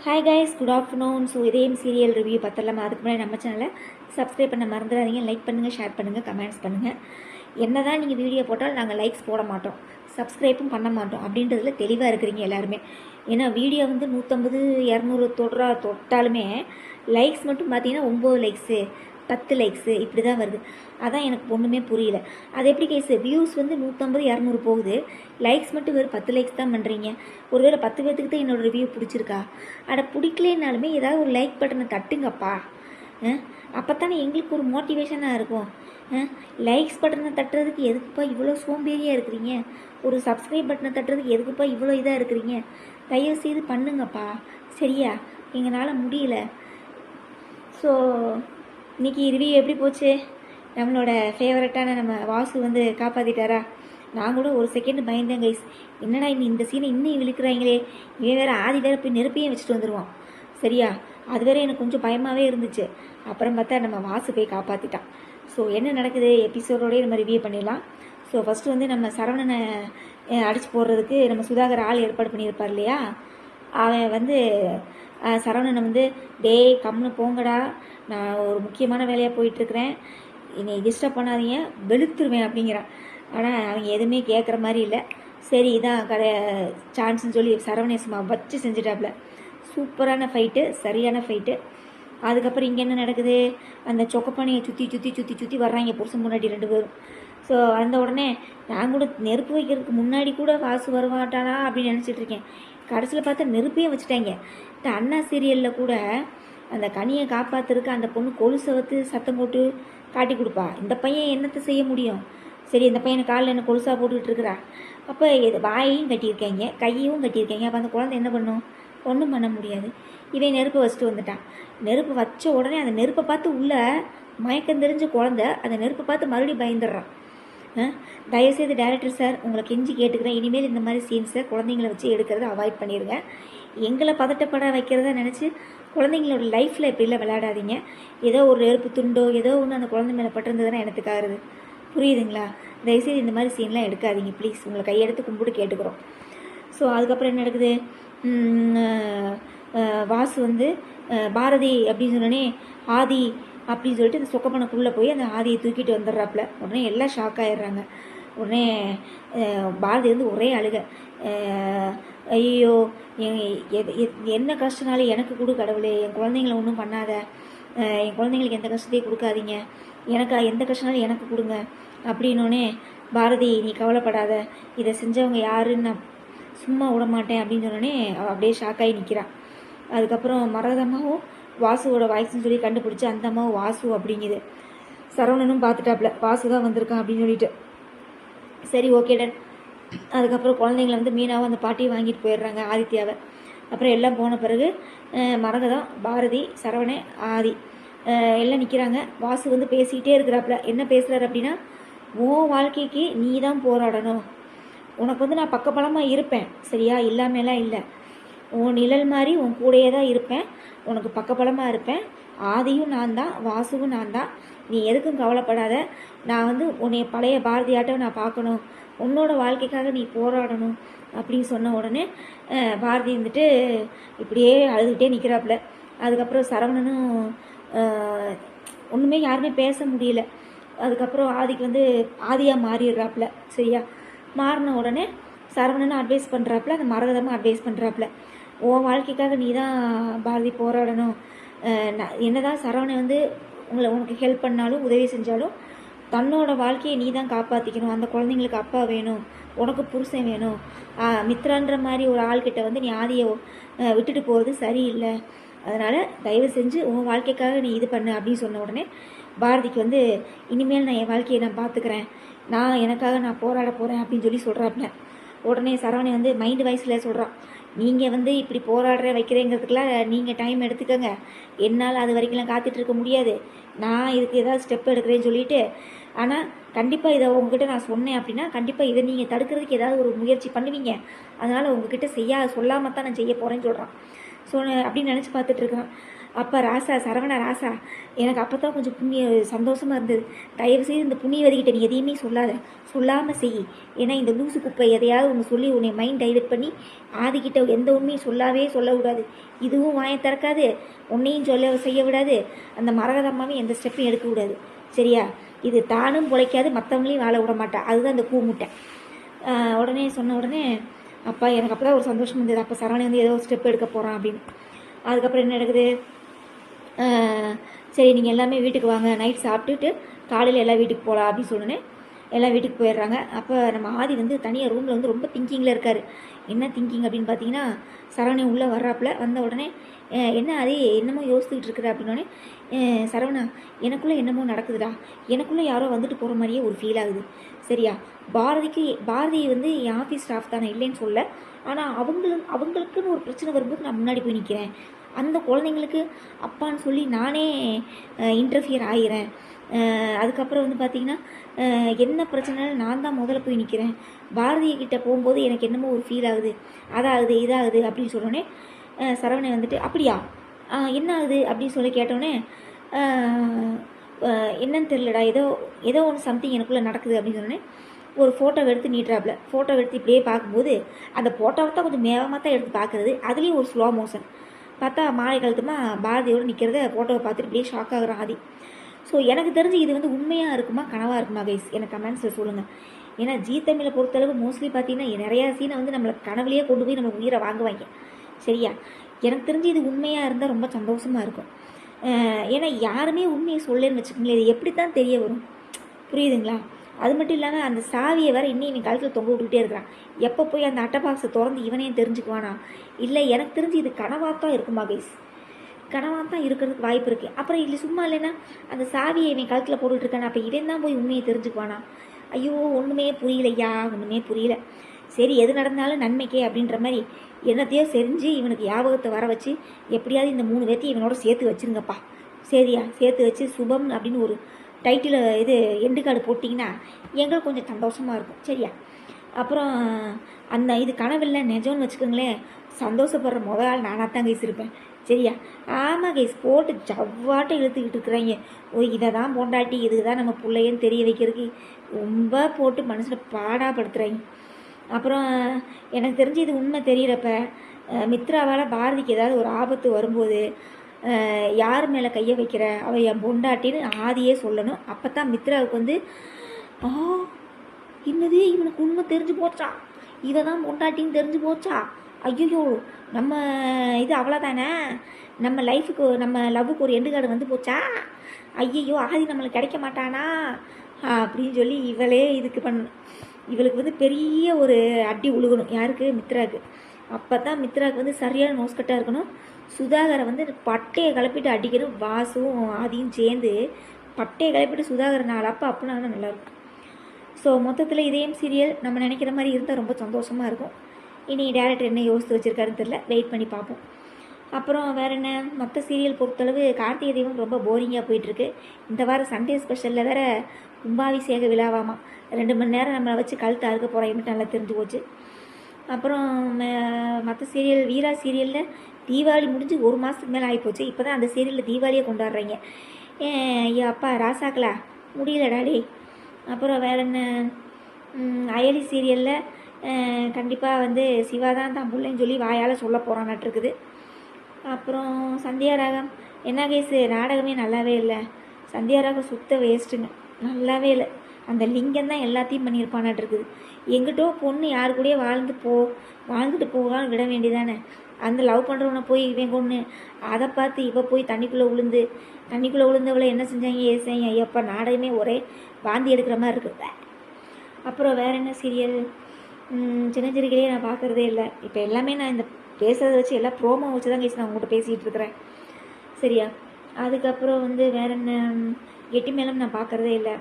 Hi guys, good afternoon. So இதேம் serial review பார்த்துடலாமா? அதுக்கு முன்னாடி நம்ம சேனலை சப்ஸ்கிரைப் பண்ண மறந்துடாதீங்க. லைக் பண்ணுங்கள், ஷேர் பண்ணுங்கள், கமெண்ட்ஸ் பண்ணுங்கள். என்ன தான் நீங்கள் வீடியோ போட்டால் நாங்கள் லைக்ஸ் போட மாட்டோம், சப்ஸ்கிரைப்பும் பண்ண மாட்டோம் அப்படின்றதுல தெளிவாக இருக்கிறீங்க எல்லாருமே. ஏன்னா வீடியோ வந்து 150 200 தொட்டாலுமே லைக்ஸ் மட்டும் பார்த்தீங்கன்னா 9 லைக்ஸு 10 லைக்ஸு இப்படி தான் வருது. அதான் எனக்கு ஒன்றுமே புரியல. அது எப்படி கேஸு? வியூஸ் வந்து 150 200 போகுது, லைக்ஸ் மட்டும் வெறும் 10 லைக்ஸ் தான் பண்ணுறீங்க. ஒருவேளை 10 பேர்த்துக்கு தான் என்னோடய ரிவ்யூ பிடிச்சிருக்கா? அட பிடிக்கலனாலுமே ஏதாவது ஒரு லைக் பட்டனை தட்டுங்கப்பா. அப்போ தானே எங்களுக்கு ஒரு மோட்டிவேஷனாக இருக்கும். லைக்ஸ் பட்டனை தட்டுறதுக்கு எதுக்குப்பா இவ்வளோ சோம்பேறியாக இருக்கிறீங்க? ஒரு சப்ஸ்கிரைப் பட்டனை தட்டுறதுக்கு எதுக்குப்பா இவ்வளோ இதாக இருக்கிறீங்க? தயவு செய்து பண்ணுங்கப்பா, சரியா? எங்களால் முடியல. ஸோ இன்றைக்கி ரிவ்யூ எப்படி போச்சு? நம்மளோட ஃபேவரட்டான நம்ம வாசு வந்து காப்பாற்றிட்டாரா? நான் கூட ஒரு செகண்ட் பயந்தேன் கைஸ். என்னடா இந்த சீனை இன்னும் இழுக்கிறாங்களே, இவன் வேறு ஆதி வேறு போய் நெருப்பையும் வச்சுட்டு வந்துடுவான், சரியா? அது வேறு எனக்கு கொஞ்சம் பயமாகவே இருந்துச்சு. அப்புறம் பார்த்தா நம்ம வாசு போய் காப்பாற்றிட்டான். ஸோ என்ன நடக்குது எபிசோடோடய நம்ம ரிவ்யூ பண்ணிடலாம். ஸோ ஃபஸ்ட்டு வந்து நம்ம சரவணனை அடித்து போடுறதுக்கு நம்ம சுதாகர் ஆள் ஏற்பாடு பண்ணியிருப்பார் இல்லையா? அவன் வந்து சரவணனை வந்து டேய் கம்னு போங்கடா, நான் ஒரு முக்கியமான வேலையாக போயிட்டுருக்கிறேன், என்னை டிஸ்டர்ப் பண்ணாதீங்க, வெளுத்துருவேன் அப்படிங்கிறான். ஆனால் அவங்க எதுவுமே கேட்குற மாதிரி இல்லை. சரி இதான் சான்ஸ்ன்னு சொல்லி சரவணேசமா வச்சு செஞ்சுட்டாப்புல. சூப்பரான ஃபைட்டு, சரியான ஃபைட்டு. அதுக்கப்புறம் இங்கே என்ன நடக்குது? அந்த சொக்கப்பானையை சுற்றி சுற்றி சுற்றி சுற்றி வர்றாங்க புருஷன் முன்னாடி 2 பேரும். ஸோ அந்த உடனே நான் கூட நெருப்பு வைக்கிறதுக்கு முன்னாடி கூட வாசு வருவாட்டானா அப்படின்னு நினச்சிட்டு இருக்கேன். கடைசியில் பார்த்தா நெருப்பையும் வச்சுட்டாங்க. இந்த அண்ணா சீரியலில் கூட அந்த கனியை காப்பாற்றுறதுக்கு அந்த பொண்ணு கொலுசை வத்து சத்தம் போட்டு காட்டி கொடுப்பா. இந்த பையன் என்னத்தை செய்ய முடியும்? சரி, இந்த பையனை காலில் என்ன கொலுசாக போட்டுக்கிட்டு இருக்கிறா? அப்போ வாயையும் கட்டியிருக்காங்க, கையையும் கட்டியிருக்காங்க. அப்போ அந்த குழந்தை என்ன பண்ணும்? ஒன்றும் பண்ண முடியாது. இவன் நெருப்பை வச்சுட்டு வந்துட்டான். நெருப்பு வச்ச உடனே அந்த நெருப்பை பார்த்து உள்ள மயக்கம் தெரிஞ்ச குழந்தை அந்த நெருப்பை பார்த்து மறுபடியும் பயந்துடுறான். தயவுசெய்து டைரக்டர் சார், உங்களை கெஞ்சி கேட்டுக்கிறேன், இனிமேல் இந்த மாதிரி சீன்ஸை குழந்தைங்கள வச்சு எடுக்கிறத அவாய்ட் பண்ணிடுங்க. எங்களை பதட்டப்பட வைக்கிறத நினச்சி குழந்தைங்களோட லைஃப்பில் இப்படிலாம் விளையாடாதீங்க. ஏதோ ஒரு நெருப்பு துண்டோ ஏதோ ஒன்று அந்த குழந்தை மேலே பட்டிருந்ததுன்னா எனத்துக்காகுது, புரியுதுங்களா? தயவுசெய்து இந்த மாதிரி சீன்லாம் எடுக்காதீங்க ப்ளீஸ், உங்களை கையெடுத்து கும்பிட்டு கேட்டுக்கிறோம். ஸோ அதுக்கப்புறம் என்ன நடக்குது? வாசு வந்து பாரதி அப்படின்னு சொன்னோடனே ஆதி அப்படின்னு சொல்லிட்டு அந்த சொக்கப்பனுக்குள்ளே போய் அந்த ஆதியை தூக்கிட்டு வந்துடுறாப்புல. உடனே எல்லாம் ஷாக் ஆகிடுறாங்க. உடனே பாரதி வந்து ஒரே அழுக, ஐயோ என்ன கஷ்டனாலும் எனக்கு கொடு கடவுளே, என் குழந்தைங்கள ஒன்றும் பண்ணாத, என் குழந்தைங்களுக்கு எந்த கஷ்டத்தையும் கொடுக்காதீங்க, எனக்கு எந்த கஷ்டனாலும் எனக்கு கொடுங்க அப்படின்னோடனே பாரதி நீ கவலைப்படாத, இதை செஞ்சவங்க யாருன்னு நான் சும்மா விட மாட்டேன் அப்படின்னு சொன்னோடனே அவள் அப்படியே ஷாக்காகி நிற்கிறான். அதுக்கப்புறம் மரகதம்மாவும் வாசுவோட வாய்ஸ்ன்னு சொல்லி கண்டுபிடிச்சி அந்த அம்மாவும் வாசு அப்படிங்குது. சரவணனும் பார்த்துட்டாப்புல வாசு தான் வந்திருக்கான் அப்படின்னு சொல்லிட்டு. சரி ஓகே டன். அதுக்கப்புறம் குழந்தைங்கள வந்து மீனாவும் அந்த பாட்டியை வாங்கிட்டு போயிடுறாங்க, ஆதித்யாவை. அப்புறம் எல்லாம் போன பிறகு மரகதம், பாரதி, சரவணன், ஆதி எல்லாம் நிற்கிறாங்க. வாசு வந்து பேசிக்கிட்டே இருக்கிறாப்புல. என்ன பேசுகிறாரு அப்படின்னா, உன் வாழ்க்கைக்கு நீ தான் போராடணும், உனக்கு வந்து நான் பக்கபலமாக இருப்பேன், சரியா? இல்லாமலாம் இல்லை, உன் நிழல் மாதிரி உன் கூடையே தான் இருப்பேன், உனக்கு பக்கபலமாக இருப்பேன், ஆதியும் நான் தான், வாசுவும் நான் தான், நீ எதுக்கும் கவலைப்படாத, நான் வந்து உன்னை பழைய பாரதியாட்டம் நான் பார்க்கணும், உன்னோட வாழ்க்கைக்காக நீ போராடணும் அப்படின்னு சொன்ன உடனே பாரதி வந்துட்டு இப்படியே அழுதுகிட்டே நிற்கிறாப்புல. அதுக்கப்புறம் சரவணனும் ஒன்றுமே யாருமே பேச முடியல. அதுக்கப்புறம் ஆதிக்கு வந்து ஆதியாக மாறிடுறாப்புல, சரியா? மாறின உடனே சரவணனும் அட்வைஸ் பண்ணுறாப்புல, அந்த மரகதமாக அட்வைஸ் பண்ணுறாப்புல, உன் வாழ்க்கைக்காக நீ தான் பாரதி போராடணும், என்னதான் சரவணன் வந்து உனக்கு ஹெல்ப் பண்ணாலும் உதவி செஞ்சாலும் தன்னோட வாழ்க்கையை நீ தான் காப்பாற்றிக்கணும், அந்த குழந்தைங்களுக்கு அப்பா வேணும், உனக்கு புருஷன் வேணும், மித்ரான்ற மாதிரி ஒரு ஆள்கிட்ட வந்து நீ ஆதியை விட்டுட்டு போகிறது சரியில்லை, அதனால் தயவு செஞ்சு உன் வாழ்க்கைக்காக நீ இது பண்ணு அப்படின்னு சொன்ன உடனே பாரதிக்கு வந்து இனிமேல் நான் என் வாழ்க்கையை நான் பார்த்துக்கிறேன், எனக்காக நான் போராட போகிறேன் அப்படின்னு சொல்லி சொல்கிறாப்புல. உடனே சரவணன் வந்து மைண்டு வாய்ஸில் சொல்கிறான், நீங்கள் வந்து இப்படி போராடுற வைக்கிறேங்கிறதுக்கெலாம் நீங்கள் டைம் எடுத்துக்கோங்க, என்னால் அது வரைக்கும்லாம் காத்துட்ருக்க முடியாது, நான் இதுக்கு ஏதாவது ஸ்டெப் எடுக்கிறேன்னு சொல்லிட்டு, ஆனால் கண்டிப்பாக இதை உங்ககிட்ட நான் சொன்னேன் அப்படின்னா கண்டிப்பாக இதை நீங்கள் தடுக்கிறதுக்கு ஏதாவது ஒரு முயற்சி பண்ணுவீங்க, அதனால் உங்ககிட்ட சொல்லாமல் தான் நான் செய்ய போகிறேன்னு சொல்கிறான். அப்படின்னு நினச்சி பார்த்துட்ருக்குறான். அப்போ ராசா, சரவணா ராசா, எனக்கு அப்போ தான் கொஞ்சம் சந்தோஷமாக இருந்தது. தயவுசெய்து இந்த புண்ணியவதிக்கிட்ட நீ எதையுமே சொல்லாமல் செய். ஏன்னா இந்த லூசு குப்பை எதையாவது ஒன்று சொல்லி உன்னை மைண்ட் டைவெர்ட் பண்ணி ஆதிக்கிட்ட எந்த உண்மையும் சொல்லக்கூடாது. இதுவும் வாயை திறக்காது, உன்னையும் செய்ய விடாது, அந்த மரகதம்மாவையும் எந்த ஸ்டெப்பையும் எடுக்கக்கூடாது. சரியா? இது தானும் பிழைக்காது, மற்றவங்களையும் வாழ விட மாட்டா. அதுதான் அந்த கூமுட்டை. உடனே சொன்ன உடனே அப்பா எனக்கு அப்போ தான் ஒரு சந்தோஷம் இருந்தது. அப்போ சரவணி வந்து ஏதோ ஒரு ஸ்டெப் எடுக்க போகிறான் அப்படின்னு. அதுக்கப்புறம் என்ன நடக்குது? சரி நீங்கள் எல்லாமே வீட்டுக்கு வாங்க, நைட் சாப்பிட்டுட்டு காலையில் எல்லாம் வீட்டுக்கு போகலாம் அப்படின்னு சொன்னேன். எல்லாம் வீட்டுக்கு போயிடுறாங்க. அப்போ நம்ம ஆதி வந்து தனியாக ரூமில் வந்து ரொம்ப திங்கிங்கில் இருக்கார். என்ன திங்கிங் அப்படின்னு பார்த்தீங்கன்னா, சரவணி உள்ளே வர்றாப்புல வந்த உடனே என்ன அதே என்னமோ யோசிச்சுக்கிட்டு இருக்கிற அப்படின்னோடனே, சரவணா எனக்குள்ளே என்னமோ நடக்குதுடா, எனக்குள்ளே யாரோ வந்துட்டு போகிற மாதிரியே ஒரு ஃபீல் ஆகுது. சரியா? பாரதி வந்து என் ஆஃபீஸ் ஸ்டாஃப் தானே, இல்லைன்னு சொல்ல. ஆனால் அவங்களுக்குன்னு ஒரு பிரச்சனை வரும்போது நான் முன்னாடி போய் நிற்கிறேன். அந்த குழந்தைங்களுக்கு அப்பான்னு சொல்லி நானே இன்டர்ஃபியர் ஆகிறேன். அதுக்கப்புறம் வந்து பார்த்திங்கன்னா என்ன பிரச்சனைன்னு நான் தான் முதல்ல போய் நிற்கிறேன். பாரதியக்கிட்ட போகும்போது எனக்கு என்னமோ ஒரு ஃபீல் ஆகுது, அதாகுது இதாகுது அப்படின்னு சொன்னோடனே சரவணை வந்துட்டு அப்படியா என்ன ஆகுது அப்படின்னு சொல்லி கேட்டோடனே என்னன்னு தெரிலடா, ஏதோ ஒன்று சம்திங் எனக்குள்ளே நடக்குது அப்படின்னு சொன்னோடனே ஒரு ஃபோட்டோவை எடுத்து நீட்டுறாப்புல. ஃபோட்டோ எடுத்து இப்படியே பார்க்கும்போது அந்த ஃபோட்டோவை தான் கொஞ்சம் மேகமாக தான் எடுத்து பார்க்குறது. அதுலேயும் ஒரு ஸ்லோ மோஷன் பார்த்தா மாலை கழுத்துமா பாரதியோடு நிற்கிறத ஃபோட்டோவை பார்த்துட்டு இப்படியே ஷாக் ஆகுறான் ஆதி. ஸோ எனக்கு தெரிஞ்சு இது வந்து உண்மையாக இருக்குமா கனவாக இருக்குமா கைஸ், எனக்கு கமெண்ட்ஸில் சொல்லுங்கள். ஏன்னா ஜீ தமிழை பொறுத்தளவு மோஸ்ட்லி பார்த்தீங்கன்னா நிறையா சீனை வந்து நம்மளை கனவுலேயே கொண்டு போய் நம்ம உயிரை வாங்குவாங்க. சரியா? எனக்கு தெரிஞ்சு இது உண்மையாக இருந்தால் ரொம்ப சந்தோஷமாக இருக்கும். ஏன்னா யாருமே உண்மையை சொல்லேன்னு வச்சுக்கோங்களேன், இது எப்படி தான் தெரிய வரும்? புரியுதுங்களா? அது மட்டும் இல்லாமல் அந்த சாவியை வேறு இன்னும் இவன் கழுத்தில் தொங்க விட்டுக்கிட்டே இருக்கிறான். எப்போ போய் அந்த அட்டை பாக்ஸை திறந்து இவனையும் தெரிஞ்சுக்குவானா? இல்லை, எனக்கு தெரிஞ்சு இது கனவாக தான் இருக்குமா கைஸ், கனவாக தான் இருக்கிறதுக்கு வாய்ப்பு இருக்குது. அப்புறம் இல்லை சும்மா இல்லைன்னா அந்த சாவியை இவன் கழுத்தில் போட்டுக்கிட்டு இருக்கானா, அப்போ இவன் தான் போய் உண்மையை தெரிஞ்சுக்குவானா? ஐயோ ஒன்றுமே புரியலையா, ஒன்றுமே புரியல. சரி எது நடந்தாலும் நன்மைக்கே அப்படின்ற மாதிரி என்னத்தையோ செஞ்சு இவனுக்கு ஞாபகத்தை வர வச்சு எப்படியாவது இந்த 3 பேர்த்தையும் இவனோட சேர்த்து வச்சுருங்கப்பா. சரியா? சேர்த்து வச்சு சுபம் அப்படின்னு ஒரு டைட்டில் இது எண்டு கார்டு போட்டிங்கன்னா எங்களுக்கு கொஞ்சம் சந்தோஷமாக இருக்கும். சரியா? அப்புறம் அந்த இது கனவில்லை நிஜம்னு வச்சுக்கோங்களேன், சந்தோஷப்படுற முதல் ஆள் நானாக தான் கைஸ் இருப்பேன். சரியா? ஆமாம் கைஸ், போட்டு ஜவ்வாட்டை இழுத்துக்கிட்டு இருக்கிறாங்க. இதை தான் பொண்டாட்டி, இதுக்கு தான் நம்ம பிள்ளையன்னு தெரிய வைக்கிறதுக்கு ரொம்ப போட்டு மனுஷனை பாடாப்படுத்துகிறாங்க. அப்புறம் எனக்கு தெரிஞ்சு இது உண்மை தெரிகிறப்ப மித்ராவால் பாரதிக்கு ஏதாவது ஒரு ஆபத்து வரும்போது யார் மேலே கையை வைக்கிற, அவள் என் பொண்டாட்டின்னு ஆதியே சொல்லணும். அப்போ தான் மித்ராவுக்கு வந்து இன்னது இவனுக்கு உண்மை தெரிஞ்சு போச்சா, இதை தான் பொண்டாட்டின்னு தெரிஞ்சு போச்சா, ஐயோ நம்ம இது அவ்வளோதானே, நம்ம லைஃபுக்கு நம்ம லவ்வுக்கு ஒரு எண்டு கார்டு வந்து போச்சா, ஐயோ ஆதி நம்மளுக்கு கிடைக்க மாட்டானா அப்படின்னு சொல்லி இவளே இதுக்கு இவளுக்கு வந்து பெரிய ஒரு அடி உழுகணும். யாருக்கு? மித்ராவுக்கு. அப்போ தான் மித்ராவுக்கு வந்து சரியான நோஸ்கட்டாக இருக்கணும். சுதாகரை வந்து பட்டையை கிளப்பிட்டு அடிக்கணும். வாசும் ஆதியும் சேர்ந்து பட்டையை கிளப்பிட்டு சுதாகரை 4 அப்படின்னா நல்லாயிருக்கும். ஸோ மொத்தத்தில் இதயம் சீரியல் நம்ம நினைக்கிற மாதிரி இருந்தால் ரொம்ப சந்தோஷமாக இருக்கும். இனி டேரக்டர் என்ன யோசித்து வச்சுருக்காருன்னு தெரில, வெயிட் பண்ணி பார்ப்போம். அப்புறம் வேறு என்ன, மொத்த சீரியல் பொறுத்தளவு கார்த்திகை தீபம் ரொம்ப போரிங்காக போயிட்டுருக்கு. இந்த வாரம் சண்டே ஸ்பெஷலில் வேறு கும்பாபிஷேக விழாவாமா, 2 மணி நேரம் நம்மளை வச்சு கழுத்து அறுக்க போகிறேன்னு நல்லா தெரிஞ்சு போச்சு. அப்புறம் மற்ற சீரியல் வீரா சீரியலில் தீபாவளி முடிஞ்சு 1 மாதத்துக்கு மேலே ஆகிப்போச்சு. இப்போ தான் அந்த சீரியலில் தீபாவளியை கொண்டாடுறீங்க. ஐயா அப்பா ராசாக்களா முடியல டாடி. அப்புறம் வேறு என்ன, அயலி சீரியலில் கண்டிப்பாக வந்து சிவா தான் தான் பிள்ளைன்னு சொல்லி வாயால் சொல்ல போகிறான்னுட்டுருக்குது. அப்புறம் சந்தியாராகம் என்ன கேஸு, நாடகமே நல்லாவே இல்லை. சந்தியாராகம் சுத்த வேஸ்ட்டுங்க, நல்லாவே இல்லை. அந்த லிங்கம் தான் எல்லாத்தையும் பண்ணியிருப்பானாட்டிருக்குது. எங்கிட்டோ பொண்ணு யாரு கூடயே வாழ்ந்துட்டு போகான்னு விட வேண்டியதானே. அந்த லவ் பண்ணுறவனை போய் இவன் கொன்று அதை பார்த்து இவ போய் தண்ணிக்குள்ளே விழுந்தவளை என்ன செஞ்சாங்க ஏசாங்க. ஐயப்பா நாடகமே ஒரே வாந்தி எடுக்கிற மாதிரி இருக்குது. அப்புறம் வேறு என்ன சீரியல், சின்னஞ்சிறுகளே நான் பார்க்குறதே இல்லை. இப்போ எல்லாமே நான் இந்த பேசுகிறத வச்சு எல்லாம் ப்ரோமோ வச்சு தான் கேஸ் நான் உங்கள்கிட்ட பேசிகிட்டு இருக்கிறேன். சரியா? அதுக்கப்புறம் வந்து வேறு என்ன, எட்டி மேலும் நான் பார்க்குறதே இல்லை.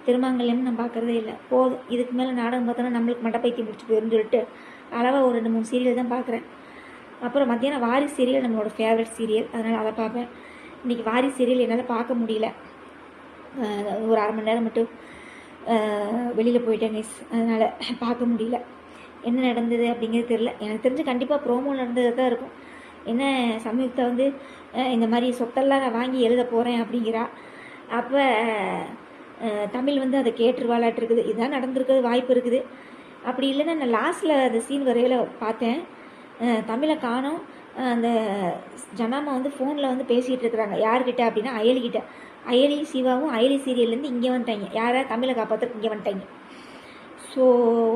திருமாங்கல்யம் நான் பார்க்குறதே இல்லை. போதும், இதுக்கு மேலே நாடகம் பார்த்தோன்னா நம்மளுக்கு மட்டப்பைத்தியம் முடிச்சு போயிருந்து சொல்லிட்டு அளவாக ஒரு 2-3 சீரியல் தான் பார்க்குறேன். அப்புறம் மத்தியானம் வாரிசு சீரியல் நம்மளோட ஃபேவரட் சீரியல், அதனால் அதை பார்ப்பேன். இன்றைக்கி வாரிசு சீரியல் என்னால் பார்க்க முடியல, ஒரு 1/2 மணி நேரம் மட்டும் வெளியில் போயிட்டேன் மிஸ், அதனால் பார்க்க முடியல. என்ன நடந்தது அப்படிங்கிறது தெரில. எனக்கு தெரிஞ்சு கண்டிப்பாக ப்ரோமோ நடந்தது தான் இருக்கும். என்ன சம்யுக்தா வந்து இந்த மாதிரி சொத்தெல்லாம் நான் வாங்கி எழுத போகிறேன் அப்படிங்கிறா. அப்போ தமிழ் வந்து அதை கேட்டுருவாளாட்டு இருக்குது. இதுதான் நடந்திருக்கிறது வாய்ப்பு இருக்குது. அப்படி இல்லைன்னா நான் லாஸ்ட்டில் அந்த சீன் வரையில் பார்த்தேன், தமிழை காணோம். அந்த ஜனாமா வந்து ஃபோனில் வந்து பேசிகிட்டு இருக்கிறாங்க. யார்கிட்ட அப்படின்னா அயலிக்கிட்ட. அயலி சிவாவும் அயலி சீரியல்லேருந்து இங்கே வந்துட்டாங்க. யாரை? தமிழை காப்பாற்றுறதுக்கு இங்கே வந்துட்டாங்க. So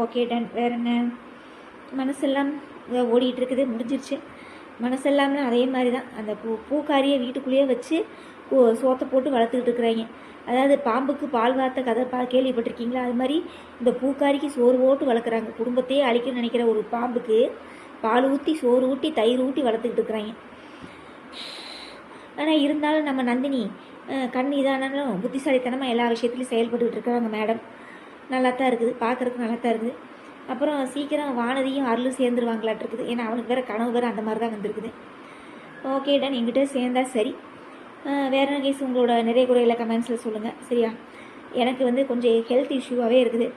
okay done. வேறு என்ன? மனசெல்லாம் ஓடிட்டு இருக்குது, முடிஞ்சிருச்சு. மனசெல்லாம்னா அதே மாதிரி தான். அந்த பூக்காரியை வீட்டுக்குள்ளேயே வச்சு சோத்தை போட்டு வளர்த்துக்கிட்டு இருக்கிறாங்க. அதாவது பாம்புக்கு பால் வார்த்த கதை கேள்விப்பட்டிருக்கீங்களா? அது மாதிரி இந்த பூக்காரிக்கு சோறு ஓட்டு வளர்க்குறாங்க. குடும்பத்தையே அழிக்கணும்னு நினைக்கிற ஒரு பாம்புக்கு பால் ஊற்றி சோறு ஊட்டி தயிர் ஊட்டி வளர்த்துக்கிட்டு இருக்கிறாங்க. ஆனால் இருந்தாலும் நம்ம நந்தினி கண் இதானாலும் புத்திசாலித்தனமாக எல்லா விஷயத்துலையும் செயல்பட்டுக்கிட்டு இருக்கிறாங்க மேடம். நல்லா தான் இருக்குது, பார்க்குறதுக்கு நல்லா தான் இருக்குது. அப்புறம் சீக்கிரம் வானதியும் அருளும் சேர்ந்துருவாங்களாட்டு இருக்குது. ஏன்னா அவனுக்கு வேறு கனவு வேறு அந்த மாதிரி தான் வந்திருக்குது. ஓகே டன், என்கிட்ட சேர்ந்தா சரி. வேறு என்ன கேஸ் உங்களோட நிறைய குறையில கமெண்ட்ஸில் சொல்லுங்கள், சரியா? எனக்கு வந்து கொஞ்சம் ஹெல்த் இஷ்யூவாகவே இருக்குது.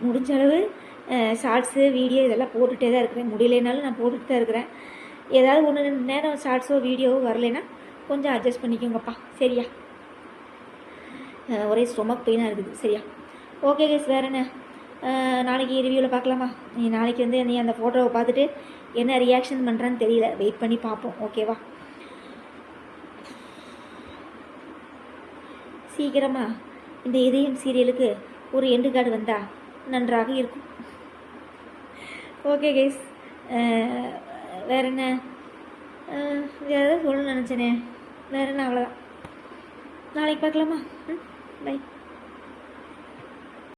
முடிஞ்ச அளவு ஷார்ட்ஸு வீடியோ இதெல்லாம் போட்டுகிட்டே தான் இருக்கிறேன். முடியலைனாலும் நான் போட்டுகிட்டு தான் இருக்கிறேன். ஏதாவது 1-2 நேரம் ஷார்ட்ஸோ வீடியோவோ வரலைன்னா கொஞ்சம் அட்ஜஸ்ட் பண்ணிக்கோங்கப்பா, சரியா? ஒரே ஸ்டொமக் பெயினாக இருக்குது, சரியா? ஓகே கேஸ், வேறு என்ன? நாளைக்கு ரிவ்யூவில் பார்க்கலாமா? நீ நாளைக்கு வந்து நீ அந்த ஃபோட்டோவை பார்த்துட்டு என்ன ரியாக்ஷன் பண்ணுறான்னு தெரியல, வெயிட் பண்ணி பார்ப்போம், ஓகேவா? சீக்கிரமாக இந்த இதயம் சீரியலுக்கு ஒரு எண்டு கார்டு வந்தால் நன்றாக இருக்கும். ஓகே கேஸ், வேறு என்ன? வேறு ஏதாவது சொல்லணும்னு நினச்சேனே. வேறு என்ன? அவ்வளோதான். நாளைக்கு பார்க்கலாமா? பை.